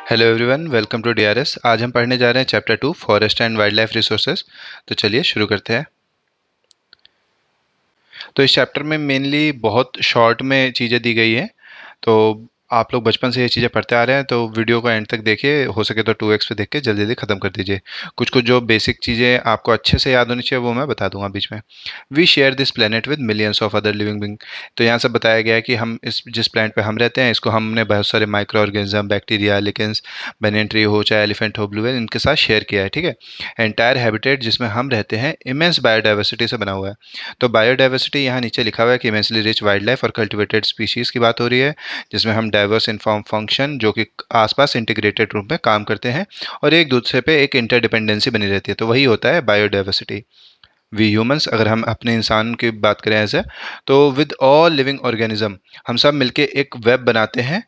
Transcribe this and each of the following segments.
Hello everyone, welcome to DRS. आज हम पढ़ने जा रहे हैं chapter 2 forest and wild life resources. तो चलिए शुरू करते हैं। तो इस चैप्टर में मेनली बहुत शॉर्ट में चीज़ें दी गई हैं। तो आप लोग बचपन से ये चीज़ें पढ़ते आ रहे हैं, तो वीडियो को एंड तक देखिए। हो सके तो 2x पे देख के जल्दी जल्दी ख़त्म कर दीजिए। कुछ कुछ जो बेसिक चीज़ें आपको अच्छे से याद होनी चाहिए वो मैं बता दूंगा बीच में। We share this planet with millions of other living being. तो यहाँ से बताया गया है कि हम इस जिस प्लेनेट पे हम रहते हैं, इसको हमने बहुत सारे microorganism, bacteria, lichens, banyan tree हो चाहे एलिफेंट हो, ब्लू व्हेल, इनके साथ शेयर किया है। ठीक है। एंटायर हैबिटेट जिसमें हम रहते हैं इमेंस बायोडाइवर्सिटी से बना हुआ है। तो बायोडाइवर्सिटी यहाँ नीचे लिखा हुआ है कि इमेंसली रिच वाइल्ड लाइफ और कल्टिवेटेड स्पीशीज़ की बात हो रही है, जिसमें हम डाइवर्स इनफॉर्म फंक्शन जो कि आसपास इंटीग्रेटेड रूप में काम करते हैं और एक दूसरे पे एक इंटरडिपेंडेंसी बनी रहती है। तो वही होता है बायोडाइवर्सिटी। वी ह्यूमंस, अगर हम अपने इंसान की बात करें ऐसे, तो विद ऑल लिविंग ऑर्गेनिज्म हम सब मिलके एक वेब बनाते हैं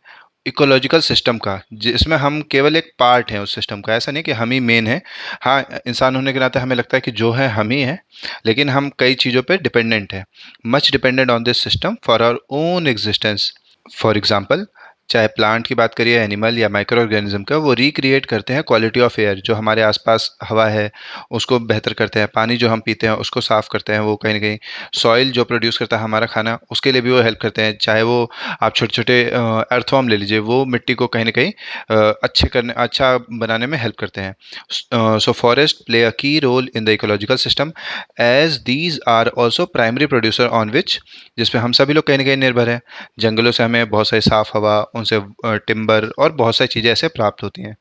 इकोलॉजिकल सिस्टम का, जिसमें हम केवल एक पार्ट हैं उस सिस्टम का। ऐसा नहीं कि हम ही मेन है। हाँ, इंसान होने के नाते हमें लगता है कि जो है हम ही हैं, लेकिन हम कई चीज़ों पे डिपेंडेंट हैं। Much dependent on this system for our own existence. For example, चाहे प्लांट की बात करिए, एनिमल या माइक्रो ऑर्गेनिज्म का, वो रिक्रिएट करते हैं क्वालिटी ऑफ एयर, जो हमारे आसपास हवा है उसको बेहतर करते हैं। पानी जो हम पीते हैं उसको साफ़ करते हैं वो कहीं ना कहीं। सॉइल जो प्रोड्यूस करता है हमारा खाना, उसके लिए भी वो हेल्प करते हैं। चाहे वो आप छोटे छोटे अर्थवर्म ले लीजिए, वो मिट्टी को कहीं ना कहीं अच्छा बनाने में हेल्प करते हैं। So forest play a key role in the ecological system, as these are also primary producer on which, जिसपे हम सभी लोग कहीं ना कहीं निर्भर हैं। जंगलों से हमें बहुत सारी साफ हवा, उनसे टिम्बर और बहुत सारी चीज़ें ऐसे प्राप्त होती हैं।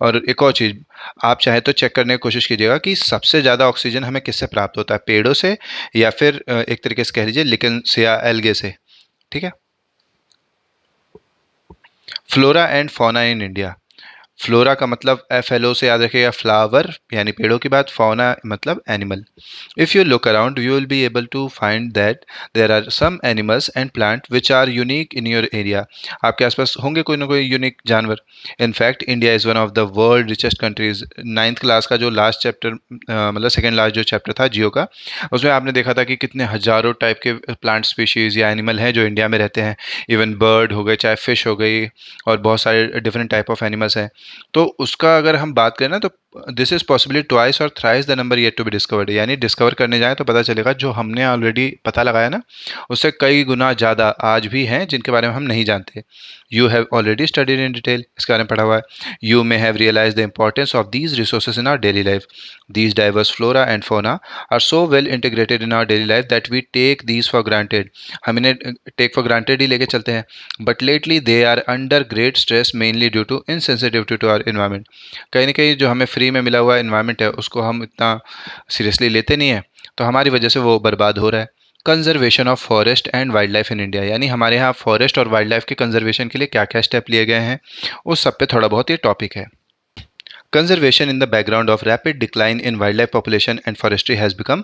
और एक और चीज़, आप चाहे तो चेक करने की कोशिश कीजिएगा कि सबसे ज़्यादा ऑक्सीजन हमें किससे प्राप्त होता है, पेड़ों से या फिर एक तरीके से कह लीजिए लिकेन से या एल्गे से। ठीक है। Flora and fauna in India. Flora का मतलब FLO से याद रखिएगा, फ्लावर यानी पेड़ों की बात, फौना मतलब animal. If you look around you will be able to find that there are some animals and plant which are unique in your area. आपके आसपास होंगे कोई ना कोई यूनिक जानवर। In fact India is one of the world richest countries. Ninth class का जो last chapter, मतलब सेकेंड लास्ट जो चैप्टर था जियो का, उसमें आपने देखा था कि कितने हजारों टाइप के प्लांट स्पीशीज़ या एनिमल हैं जो इंडिया में रहते हैं। इवन बर्ड हो गए, चाहे फिश हो गई, और बहुत सारे डिफरेंट टाइप ऑफ एनिमल्स हैं। तो उसका अगर हम बात करें ना, तो this is possibly twice or thrice the number yet to be discovered. यानी डिस्कवर करने जाए तो पता चलेगा जो हमने ऑलरेडी पता लगाया ना, उससे कई गुना ज़्यादा आज भी हैं जिनके बारे में हम नहीं जानते। You have already studied in detail, इसके बारे में पढ़ा हुआ है। You may have realise the importance of these resources in our daily life. These diverse flora and fauna are so well integrated in our daily life that we take these for granted. हम इन्हें take for granted ही लेके चलते हैं, but lately they are under great stress mainly due to insensitivity to our environment. कहीं ना कहीं जो हमें फ्री में मिला हुआ इन्वायरमेंट है उसको हम इतना सीरियसली लेते नहीं हैं, तो हमारी वजह से वो बर्बाद हो रहा है। Conservation of forest and wild life in India, यानी हमारे यहाँ फॉरेस्ट और वाइल्ड लाइफ के कंजर्वेशन के लिए क्या क्या स्टेप लिए गए हैं, उस सब पे थोड़ा बहुत ये टॉपिक है। Conservation in the background of rapid decline in wildlife population and forestry has become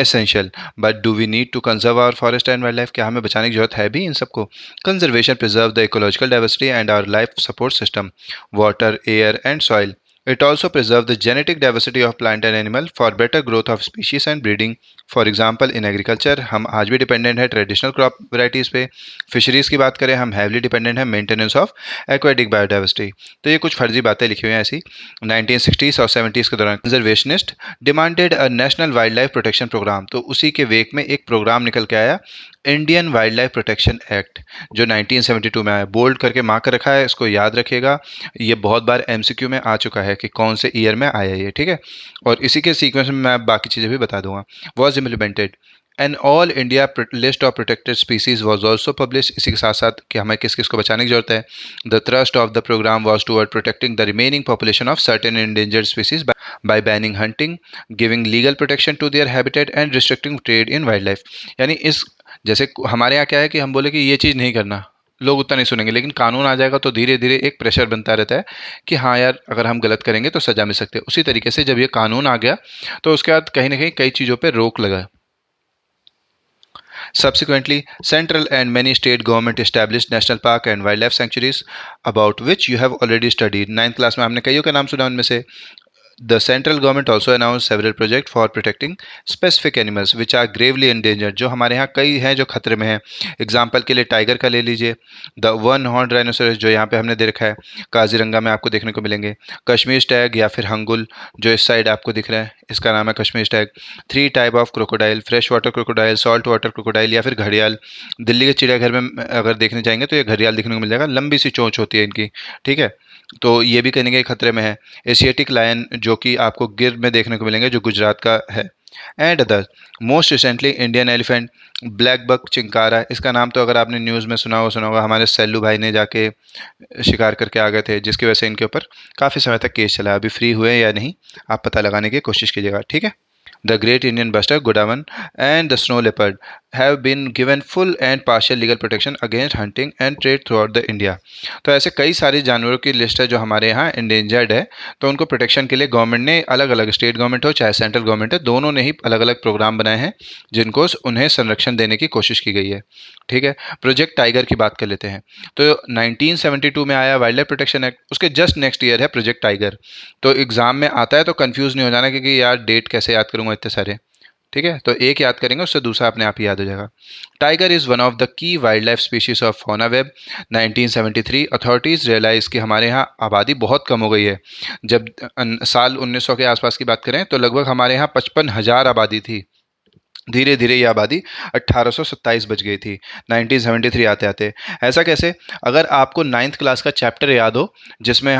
essential. But do we need to conserve our forest and wildlife? क्या हमें बचाने की जरूरत है भी इन सबको? Conservation preserve the ecological diversity and our life support system, water, air, and soil. It also preserve the genetic diversity of plant and animal for better growth of species and breeding. For example in agriculture हम आज भी dependent है traditional crop varieties पे। Fisheries की बात करें, हम heavily dependent है मेंटेनेंस ऑफ एक्वेटिक बायोडाइवर्सिटी। तो ये कुछ फर्जी बातें लिखी हुई हैं ऐसी। 1960s और 70s के दौरान conservationist demanded a national wildlife protection programme. तो उसी के वेक में एक प्रोग्राम निकल के आया, Indian wild life protection act, जो 1972 में आया। बोल्ड करके मार्क कर रखा है, इसको याद रखिएगा। ये बहुत बार MCQ में आ चुका है कि कौन से ईयर में आया ये। ठीक है। और इसी के सीक्वेंस में मैं बाकी चीज़ें भी बता दूंगा। Was implemented an all India list of protected species was also publish. इसी के साथ साथ कि हमें किस किस को बचाने की जरूरत है। The thrust of the programme was toward protecting the remaining population of certain endangered species by banning hunting, giving legal protection to their habitat and restricting trade in wildlife। यानी इस जैसे हमारे यहाँ क्या है कि हम बोले कि ये चीज़ नहीं करना, लोग उतना नहीं सुनेंगे, लेकिन कानून आ जाएगा तो धीरे धीरे एक प्रेशर बनता रहता है कि हाँ यार, अगर हम गलत करेंगे तो सजा मिल सकती है। उसी तरीके से जब ये कानून आ गया तो उसके बाद कहीं ना कहीं कई चीज़ों पर रोक लगा। Subsequently, central and many state government established national park and wildlife sanctuaries, about which you have already studied। 9th class में हमने कईयों का नाम सुना उनमें से। The central government also announced several projects for protecting specific animals which are gravely endangered, जो हमारे यहाँ कई हैं जो खतरे में हैं। एग्जाम्पल के लिए टाइगर का ले लीजिए, द वन हॉर्न राइनोसरस जो यहाँ पे हमने दे रखा है, काजीरंगा में आपको देखने को मिलेंगे। कश्मीर स्टैग या फिर हंगुल जो इस साइड आपको दिख रहा है, इसका नाम है Kashmir Stag. Three type of crocodile, fresh water crocodile, salt water crocodile या फिर घड़ियाल। दिल्ली के चिड़ियाघर में अगर देखने जाएंगे तो ये घड़ियाल देखने को मिल जाएगा, लंबी सी चोंच होती है इनकी, ठीक है। तो ये भी कहीं ना कहीं खतरे में है। एशियाटिक लायन जो कि आपको गिर में देखने को मिलेंगे जो गुजरात का है। And other, most recently Indian elephant, blackbuck chinkara, इसका नाम तो अगर आपने न्यूज़ में सुना होगा, हमारे सैलू भाई ने जाके शिकार करके आ गए थे जिसकी वजह से इनके ऊपर काफ़ी समय तक केस चला। अभी फ्री हुए या नहीं आप पता लगाने की कोशिश कीजिएगा, ठीक है। The Great Indian Bustard, Godawan, and the Snow Leopard have been given full and partial legal protection against hunting and trade throughout the India. तो ऐसे कई सारे जानवरों की लिस्ट है जो हमारे यहाँ इंडेंजर्ड है, तो उनको प्रोटेक्शन के लिए गवर्नमेंट ने अलग अलग, स्टेट गवर्नमेंट हो चाहे सेंट्रल गवर्नमेंट है, दोनों ने ही अलग अलग प्रोग्राम बनाए हैं जिनको उन्हें संरक्षण देने की कोशिश की गई है, ठीक है। प्रोजेक्ट टाइगर की बात कर लेते हैं। तो 1972 में आया वाइल्ड लाइफ प्रोटेक्शन एक्ट, उसके जस्ट नेक्स्ट ईयर है प्रोजेक्ट टाइगर। तो एग्जाम में आता है तो कंफ्यूज नहीं हो जाना क्योंकि यार डेट कैसे याद करूंगा इतने सारे, ठीक है। तो एक याद करेंगे उससे दूसरा अपने आप ही याद हो जाएगा। Tiger is one of the key wildlife species of fauna web. 1973 authorities realise कि हमारे यहाँ आबादी बहुत कम हो गई है। जब साल 1900 के आसपास की बात करें तो लगभग हमारे यहाँ 55,000 आबादी थी। धीरे धीरे ये आबादी 1827 बच गई थी 1973 आते आते। ऐसा कैसे? अगर आपको नाइन्थ क्लास का चैप्टर याद हो जिसमें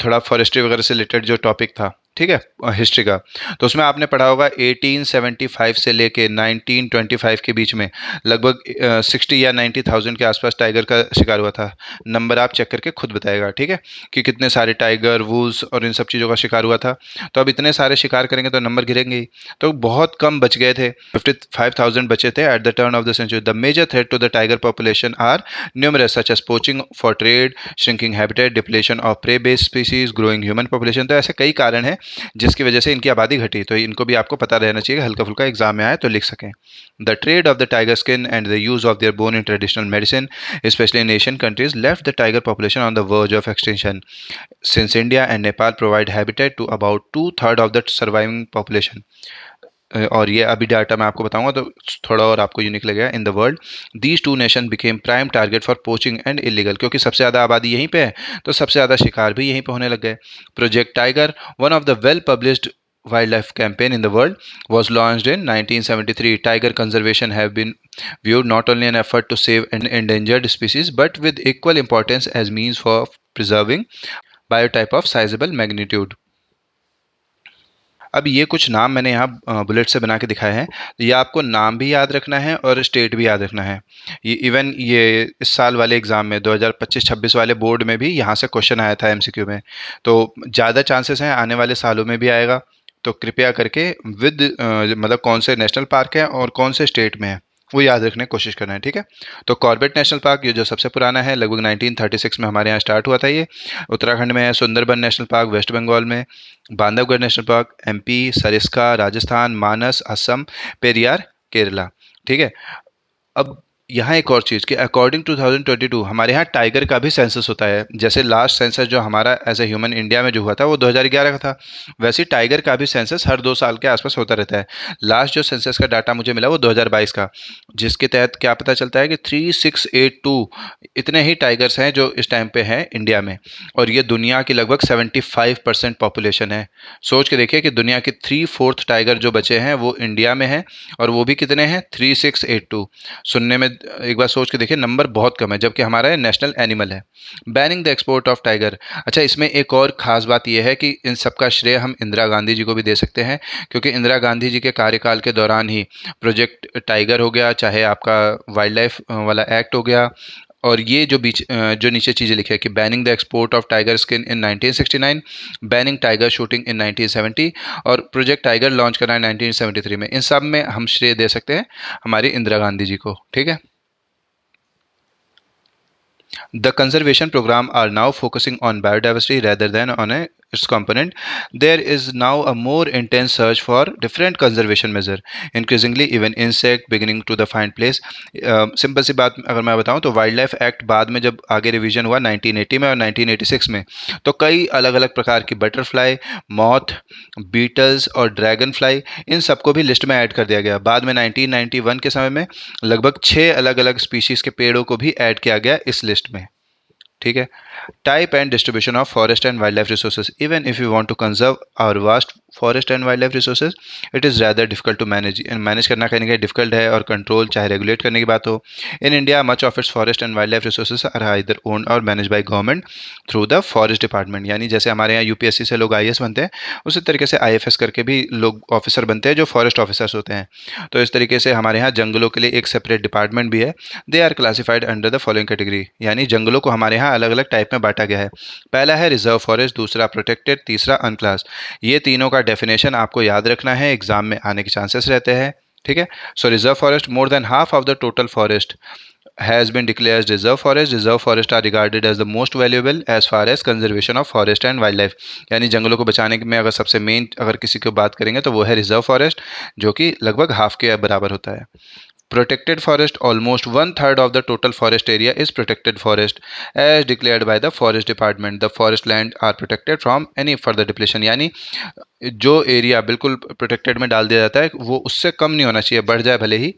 थोड़ा फॉरेस्ट्री वगैरह से रिलेटेड जो टॉपिक था, ठीक है, हिस्ट्री का, तो उसमें आपने पढ़ा होगा 1875 से लेके 1925 के बीच में लगभग 60 या 90,000 के आसपास टाइगर का शिकार हुआ था। नंबर आप चेक करके खुद बताएगा, ठीक है, कि कितने सारे टाइगर, वुल्स और इन सब चीज़ों का शिकार हुआ था। तो अब इतने सारे शिकार करेंगे तो नंबर गिरेंगे ही, तो बहुत कम बच गए थे, 55,000 बचे थे at the turn of the century. The major threat to the tiger population are numerous such as poaching for trade, shrinking habitat, depletion of prey based species, growing human population. तो ऐसे कई कारण हैं जिसकी वजह से इनकी आबादी घटी, तो इनको भी आपको पता रहना चाहिए, हल्का फुल्का एग्जाम में आए तो लिख सकें। The trade of the tiger skin and the use of their bone in traditional medicine specially in Asian countries left the tiger population on the verge of extinction since India and Nepal provide habitat to about 2/3 of the surviving population. और ये अभी data मैं आपको बताऊंगा तो थोड़ा और आपको यूनिक लगेगा। In the world these two nation became prime target for poaching and illegal, क्योंकि सबसे ज़्यादा आबादी यहीं पे है तो सबसे ज़्यादा शिकार भी यहीं पे होने लग गए। Project tiger, one of the well published wildlife campaign in the world, was launched in 1973. Tiger conservation have been viewed not only an effort to save an endangered species but with equal importance as means for preserving biotype of sizable magnitude. अब ये कुछ नाम मैंने यहाँ bullet से बना के दिखाए हैं, ये आपको नाम भी याद रखना है और स्टेट भी याद रखना है। ये इवन ये इस साल वाले एग्ज़ाम में 2025-26 वाले बोर्ड में भी यहाँ से क्वेश्चन आया था एमसीक्यू में, तो ज़्यादा चांसेस हैं आने वाले सालों में भी आएगा। तो कृपया करके विद मतलब कौन से नेशनल पार्क हैं और कौन से स्टेट में है वो याद रखने की कोशिश करना है, ठीक है। तो कॉर्बेट नेशनल पार्क ये जो सबसे पुराना है, लगभग 1936 में हमारे यहाँ स्टार्ट हुआ था, ये उत्तराखंड में है। Sundarban national park West Bengal में, Bandhavgarh national park MP, Sariska Rajasthan, Manas Assam, Periyar Kerala, ठीक है। अब यहाँ एक और चीज़ कि अकॉर्डिंग टू 2022 हमारे यहाँ टाइगर का भी सेंसस होता है। जैसे लास्ट सेंसस जो हमारा एज ए ह्यूमन इंडिया में जो हुआ था वो 2011 का था, वैसे ही टाइगर का भी सेंसस हर 2 साल के आसपास होता रहता है। लास्ट जो सेंसस का डाटा मुझे मिला वो 2022 का, जिसके तहत क्या पता चलता है कि 3682 इतने ही टाइगर्स हैं जो इस टाइम पे हैं इंडिया में, और ये दुनिया की लगभग 75% पॉपुलेशन है। सोच के देखिए कि दुनिया के 3/4 टाइगर जो बचे हैं वो इंडिया में हैं, और वो भी कितने हैं, 3682। सुनने में एक बार सोच के देखिए नंबर बहुत कम है, जबकि हमारा नेशनल एनिमल है। Banning the export of tiger, अच्छा इसमें एक और ख़ास बात यह है कि इन सब का श्रेय हम इंदिरा गांधी जी को भी दे सकते हैं, क्योंकि इंदिरा गांधी जी के कार्यकाल के दौरान ही प्रोजेक्ट टाइगर हो गया, चाहे आपका वाइल्ड लाइफ वाला एक्ट हो गया, और ये जो नीचे चीज़ें लिखी है कि banning the export of tiger skin in 1969, banning tiger shooting in 1970 और प्रोजेक्ट टाइगर लॉन्च करना है 1973 में, इन सब में हम श्रेय दे सकते हैं हमारी इंदिरा गांधी जी को, ठीक है। The conservation program are now focusing on biodiversity rather than on a its component, there is now a more intense search for different conservation measure, increasingly even insect beginning to the find place. Simple सी बात अगर मैं बताऊं तो wild life act बाद में जब आगे रिवीजन हुआ 1980 में और 1986 में, तो कई अलग अलग प्रकार की बटरफ्लाई, मॉथ, बीटल्स और ड्रैगन फ्लाई, इन सबको भी लिस्ट में ऐड कर दिया गया। बाद में 1991 के समय में लगभग 6 अलग अलग स्पीशीज के पेड़ों को भी ऐड किया गया इस लिस्ट में। ठीक है। Type and distribution of forest and wild life resources, even if you want to conserve our vast forest and wild life resources, it is rather difficult to manage. Manage करना कहीं ना कहीं डिफिकल्ट है, और control चाहे regulate करने की बात हो। In India much of its forest and wild life resources are either owned or managed by government through the forest department. यानी जैसे हमारे यहाँ यूपीएससी से लोग आईएएस बनते हैं, उसी तरीके से आईएफएस करके भी लोग ऑफिसर बनते हैं जो फॉरेस्ट ऑफिसर्स होते हैं। तो इस तरीके से हमारे यहाँ जंगलों के लिए एक सेपरेट डिपार्टमेंट भी है। They are classified under the following category, यानी जंगलों को हमारे यहाँ अलग अलग टाइप में बांटा गया है। पहला है रिजर्व फॉरेस्ट, दूसरा प्रोटेक्टेड, तीसरा अनक्लास। ये तीनों का डेफिनेशन आपको याद रखना है, एग्जाम में आने के चांसेस रहते हैं। ठीक है। So reserve forest, more than half of the total forest has been declared as reserve forest. Reserve forests are regarded as the most valuable as far as conservation of forest and wildlife. यानी जंगलों को बचाने में अगर सबसे main अगर किसी को बात करेंगे तो वो है रिजर्व फॉरेस्ट, जो कि लगभग हाफ के बराबर होता है। Protected forest, almost 1/3 of the total forest area is protected forest as declared by the forest department. The forest land are protected from any further depletion. यानी जो एरिया बिल्कुल प्रोटेक्टेड में डाल दिया जाता है वो उससे कम नहीं होना चाहिए, बढ़ जाए भले ही।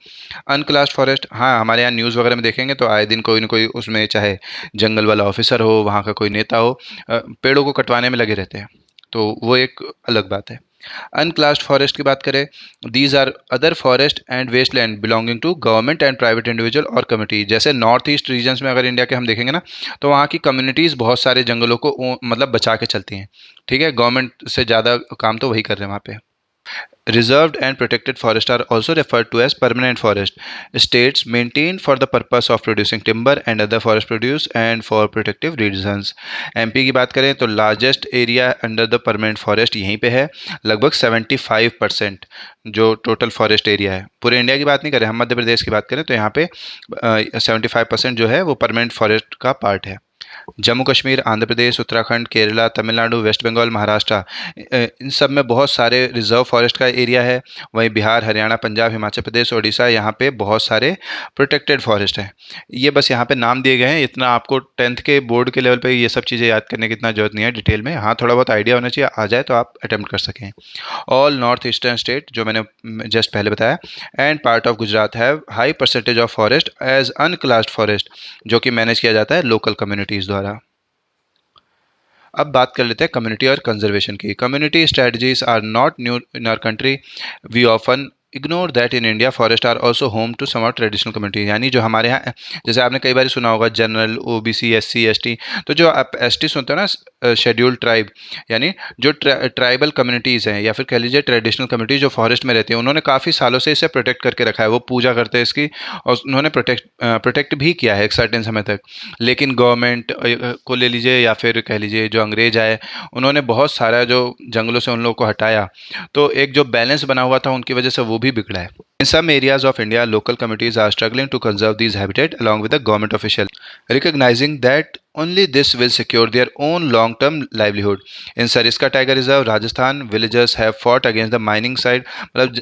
अनक्लास्ड फॉरेस्ट, हाँ हमारे यहाँ न्यूज़ वगैरह में देखेंगे तो आए दिन कोई ना कोई उसमें, चाहे जंगल वाला ऑफिसर हो, वहाँ का कोई नेता हो, पेड़ों को कटवाने में लगे रहते हैं, तो वो एक अलग बात है। अनक्लास्ड फॉरेस्ट की बात करें, these are other forest and wasteland belonging to government and private individual और कम्युनिटी। जैसे नॉर्थ ईस्ट रीजन्स में अगर इंडिया के हम देखेंगे ना, तो वहाँ की कम्युनिटीज़ बहुत सारे जंगलों को मतलब बचा के चलती हैं। ठीक है। गवर्नमेंट से ज़्यादा काम तो वही कर रहे हैं वहाँ पे। Reserved and protected forests are also referred to as permanent forest. States maintained for the purpose of producing timber and other forest produce and for protective reasons. MP की बात करें तो largest area under the permanent forest यहीं पे है, लगभग 75% जो total forest area है। पूरे इंडिया की बात नहीं करें, हम मध्य प्रदेश की बात करें तो यहाँ पे 75% जो है वो परमानेंट फॉरेस्ट का पार्ट है। जम्मू कश्मीर, आंध्र प्रदेश, उत्तराखंड, केरला, तमिलनाडु, वेस्ट बंगाल, महाराष्ट्र, इन सब में बहुत सारे रिजर्व फॉरेस्ट का एरिया है। वहीं बिहार, हरियाणा, पंजाब, हिमाचल प्रदेश, उड़ीसा, यहाँ पे बहुत सारे प्रोटेक्टेड फॉरेस्ट हैं। ये बस यहाँ पे नाम दिए गए हैं, इतना आपको 10th के बोर्ड के लेवल पे ये सब चीज़ें याद करने की इतना जरूरत नहीं है डिटेल में। हाँ थोड़ा बहुत आइडिया होना चाहिए, आ जाए तो आप अटेम्प्ट कर सकें। ऑल नॉर्थ ईस्टर्न स्टेट जो मैंने जस्ट पहले बताया and part of Gujarat have high percentage of forest as unclassed forest, जो कि मैनेज किया जाता है लोकल कम्युनिटीज़ द्वारा। अब बात कर लेते हैं कम्युनिटी और कंजर्वेशन की। Community strategies are not new in our country. We often ignore that in India forest are also home to some traditional community. यानी जो हमारे यहाँ, जैसे आपने कई बार सुना होगा जनरल, ओबीसी, एससी, एसटी, तो जो आप एसटी सुनते हो ना, शेड्यूल्ड ट्राइब, यानी जो ट्राइबल कम्युनिटीज़ हैं या फिर कह लीजिए ट्रेडिशनल कम्युनिटी जो फॉरेस्ट में रहती है, उन्होंने काफ़ी सालों से इसे प्रोटेक्ट करके रखा है। वो पूजा करते हैं इसकी, और उन्होंने प्रोटेक्ट भी किया है एक सर्टेन समय तक। लेकिन गवर्नमेंट को ले लीजिए या फिर कह लीजिए जो अंग्रेज आए, उन्होंने बहुत सारा जो जंगलों से उन लोगों को हटाया, तो एक जो बैलेंस बना हुआ था उनकी वजह से वो भी बिगड़ा है। In some areas of India, local communities are struggling to conserve these habitat along with the government official, recognizing that only this will secure their own long-term livelihood. In Sariska Tiger Reserve, Rajasthan, villagers have fought against the mining side. मतलब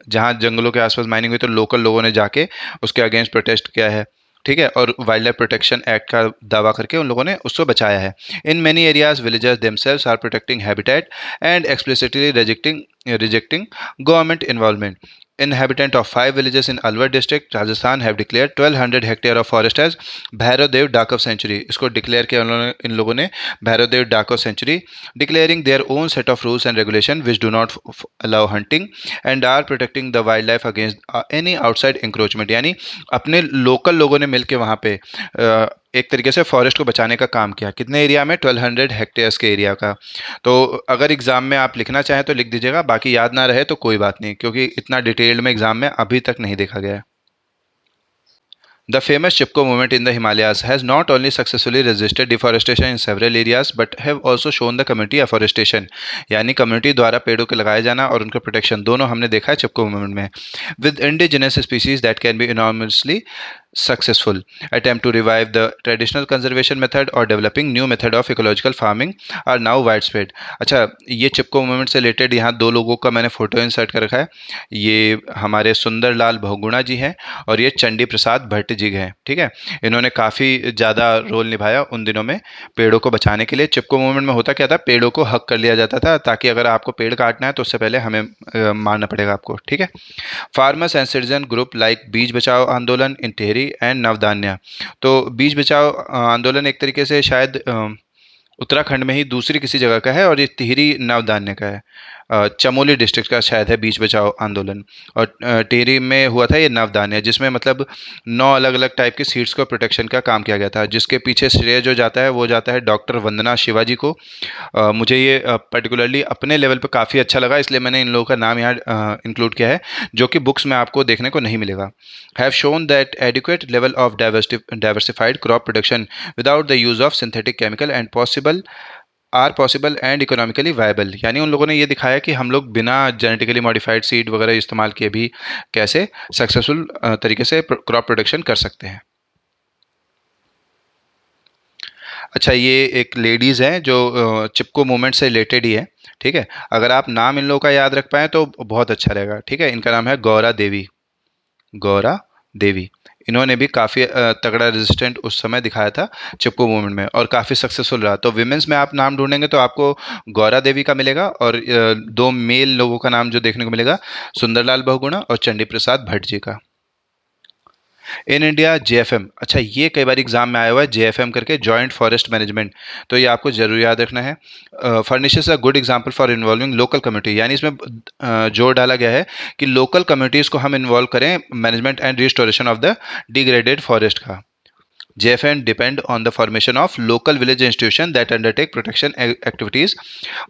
जहाँ जंगलों के आसपास mining हुई तो local लोगों ने जाके उसके अगेंस्ट प्रोटेस्ट किया है। ठीक है। और वाइल्ड लाइफ प्रोटेक्शन एक्ट का दावा करके उन लोगों ने उसको बचाया है। In many areas villagers themselves are protecting habitat and explicitly rejecting government involvement. Inhabitant of 5 villages in Alwar district, Rajasthan have declared 1200 hectare of forest as Bhairavdev Dakav sanctuary. इसको डिक्लेयर किया उन्होंने, इन लोगों ने, Bhairavdev Dakav sanctuary, declaring their own set of rules and regulation which do not allow hunting and are protecting the wild life against any outside encroachment. यानी अपने local लोगों ने मिलकर वहाँ पे एक तरीके से फॉरेस्ट को बचाने का काम किया। कितने एरिया में? 1200 हेक्टेयर्स के एरिया का। तो अगर एग्ज़ाम में आप लिखना चाहें तो लिख दीजिएगा, बाकी याद ना रहे तो कोई बात नहीं, क्योंकि इतना डिटेल्ड में एग्ज़ाम में अभी तक नहीं देखा गया है। The famous Chipko movement in the Himalayas has not only successfully resisted deforestation in several areas but have also shown the community afforestation, यानी कम्युनिटी द्वारा पेड़ों के लगाए जाना और उनका प्रोटेक्शन दोनों हमने देखा है चिपको मूवमेंट में. With indigenous species that can be enormously successful. Attempt to revive the traditional conservation method or developing new method of ecological farming are now widespread. अच्छा, ये चिपको मूवमेंट से रिलेटेड यहाँ दो लोगों का मैंने फोटो इंसर्ट कर रखा है. ये हमारे सुंदरलाल बहुगुणा जी हैं और ये चंडी प्रसाद भट्ट जी हैं. ठीक है, इन्होंने काफ़ी ज़्यादा रोल निभाया उन दिनों में पेड़ों को बचाने के लिए. चिपको मूवमेंट में होता क्या था, पेड़ों को हक कर लिया जाता था ताकि अगर आपको पेड़ काटना है तो उससे पहले हमें मारना पड़ेगा आपको. ठीक है. Farmers and citizen group like बीज बचाओ आंदोलन इन टिहरी एंड नवधान्या. तो बीज बचाओ आंदोलन एक तरीके से शायद उत्तराखंड में ही दूसरी किसी जगह का है और ये टिहरी नवधान्य का है. चमोली डिस्ट्रिक्ट का शायद है बीज बचाओ आंदोलन. और टिहरी में हुआ था ये नवधान्य, जिसमें मतलब 9 अलग अलग टाइप के सीड्स को प्रोटेक्शन का काम किया गया था, जिसके पीछे श्रेय जो जाता है वो जाता है डॉक्टर वंदना शिवाजी को. मुझे ये पर्टिकुलरली अपने लेवल पे काफ़ी अच्छा लगा, इसलिए मैंने इन लोगों का नाम यहाँ इंक्लूड किया है, जो कि बुक्स में आपको देखने को नहीं मिलेगा. Have shown that adequate level of diversified crop production without the use of synthetic chemical and possible and economically viable. यानी उन लोगों ने ये दिखाया कि हम लोग बिना जेनेटिकली मॉडिफाइड सीड वगैरह इस्तेमाल किए भी कैसे सक्सेसफुल तरीके से क्रॉप प्रोडक्शन कर सकते हैं. अच्छा, ये एक लेडीज़ हैं जो चिपको मूवमेंट से रिलेटेड ही है. ठीक है, अगर आप नाम इन लोगों का याद रख पाएँ तो बहुत अच्छा रहेगा. ठीक है, इनका नाम है गौरा देवी. गौरा देवी. इन्होंने भी काफ़ी तगड़ा रेजिस्टेंट उस समय दिखाया था चिपको मूवमेंट में और काफ़ी सक्सेसफुल रहा. तो विमेंस में आप नाम ढूंढेंगे तो आपको गौरा देवी का मिलेगा और दो मेल लोगों का नाम जो देखने को मिलेगा सुंदरलाल बहुगुणा और चंडी प्रसाद भट्ट जी का. In India JFM. अच्छा, ये कई बार एग्जाम में आया हुआ है जेएफएम करके, जॉइंट फॉरेस्ट मैनेजमेंट. तो ये आपको जरूर याद रखना है. Furnishes a good example for involving local community. यानी इसमें जोर डाला गया है कि लोकल कम्युनिटीज़ को हम इन्वॉल्व करें management and restoration of the degraded forest का. JFN depend on the formation of local village institutions that undertake protection activities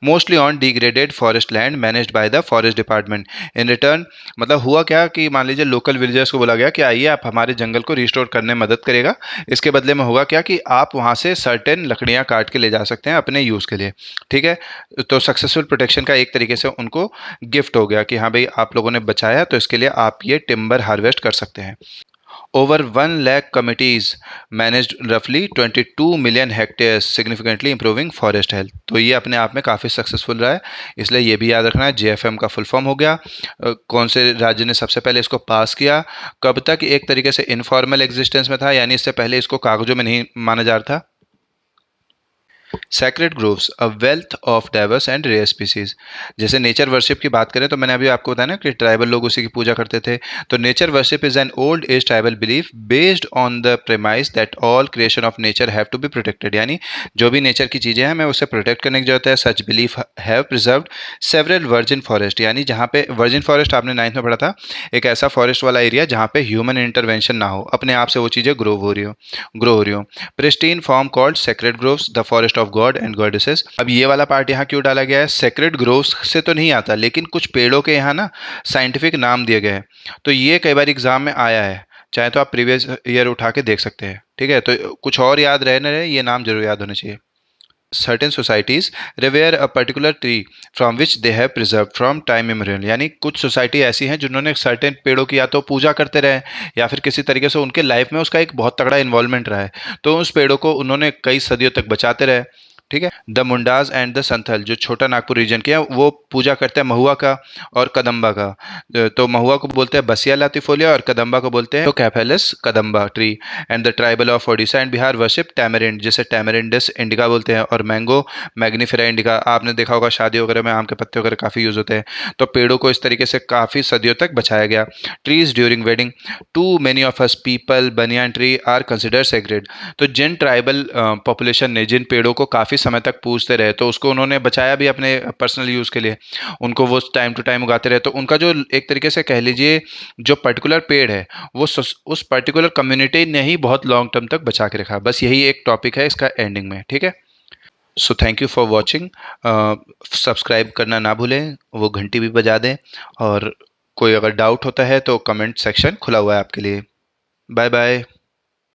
mostly on degraded forest land managed by the forest department. In return, मतलब हुआ क्या कि मान लीजिए local villagers को बोला गया कि आइए आप हमारे जंगल को रिस्टोर करने में मदद करेगा. इसके बदले में होगा क्या कि आप वहाँ से सर्टेन लकड़ियाँ काट के ले जा सकते हैं अपने यूज़ के लिए. ठीक है, तो सक्सेसफुल प्रोटेक्शन का एक तरीके से उनको गिफ्ट हो गया कि हाँ भाई आप लोगों ने बचाया तो इसके लिए आप ये टिम्बर हार्वेस्ट कर सकते हैं. Over 1 lakh committees managed roughly 22 million hectares, significantly improving forest health. तो ये अपने आप में काफ़ी सक्सेसफुल रहा है, इसलिए ये भी याद रखना है. जेएफएम का फुल फॉर्म हो गया. कौन से राज्य ने सबसे पहले इसको पास किया, कब तक एक तरीके से इनफॉर्मल एग्जिस्टेंस में था, यानी इससे पहले इसको कागजों में नहीं माना जा रहा था. Sacred groves a wealth of diverse and rare species. जैसे नेचर वर्शिप की बात करें तो मैंने अभी आपको बताया ना कि ट्राइबल लोग उसी की पूजा करते थे. तो nature worship is an old age tribal belief based on the premise that all creation of nature have to be protected. यानी जो भी नेचर की चीज़ें हैं हमें उसे प्रोटेक्ट करने की जरूरत है. Such belief have preserved several virgin forest. यानी जहाँ पे वर्जिन फॉरेस्ट आपने 9th में पढ़ा था, एक ऐसा फॉरेस्ट वाला एरिया जहाँ पे ह्यूमन इंटरवेंशन ना हो, अपने आप से वो चीज़ें ग्रो हो रही हो. Pristine form called sacred groves the forest of God and goddesses. अब ये वाला पार्ट यहाँ क्यों डाला गया है, सेक्रेड ग्रोव्स से तो नहीं आता, लेकिन कुछ पेड़ों के यहाँ ना साइंटिफिक नाम दिए गए हैं. तो ये कई बार एग्जाम में आया है, चाहे तो आप प्रीवियस ईयर उठा के देख सकते हैं. ठीक है, तो कुछ और याद रहे न रहे, ये नाम जरूर याद होने चाहिए. Certain societies revere a particular tree from which they have preserved from time immemorial. यानी कुछ सोसाइटी ऐसी हैं जिन्होंने सर्टेन पेड़ों की या तो पूजा करते रहे या फिर किसी तरीके से उनके लाइफ में उसका एक बहुत तगड़ा इन्वॉल्वमेंट रहा है, तो उस पेड़ों को उन्होंने कई सदियों तक बचाते रहे. ठीक है, the Mundas and the Santhal जो छोटा नागपुर रीजन के हैं वो पूजा करते हैं महुआ का और कदम्बा का. तो महुआ को बोलते हैं बसिया लातिफोलिया और कदम्बा को बोलते हैं तो cephalus kadamba tree. And the tribal of Odisha and Bihar worship tamarind, जिसे टैमरिंडस इंडिका बोलते हैं, और मैंगो मैग्निफेरा इंडिका. आपने देखा होगा शादी वगैरह में आम के पत्ते वगैरह काफ़ी यूज़ होते हैं. तो पेड़ों को इस तरीके से काफ़ी सदियों तक बचाया गया. Trees during wedding to many of us people banyan tree are consider sacred. तो जिन ट्राइबल पॉपुलेशन ने जिन पेड़ों को काफ़ी समय तक पूजते रहे तो उसको उन्होंने बचाया भी अपने पर्सनल यूज़ के लिए, उनको वो टाइम टू टाइम उगाते रहे, तो उनका जो एक तरीके से कह लीजिए जो पर्टिकुलर पेड़ है वो उस पर्टिकुलर कम्युनिटी ने ही बहुत लॉन्ग टर्म तक बचा के रखा. बस यही एक टॉपिक है इसका एंडिंग में. ठीक है, so thank you for watching. Subscribe करना ना भूलें, वो घंटी भी बजा दें, और कोई अगर डाउट होता है तो कमेंट सेक्शन खुला हुआ है आपके लिए. Bye bye.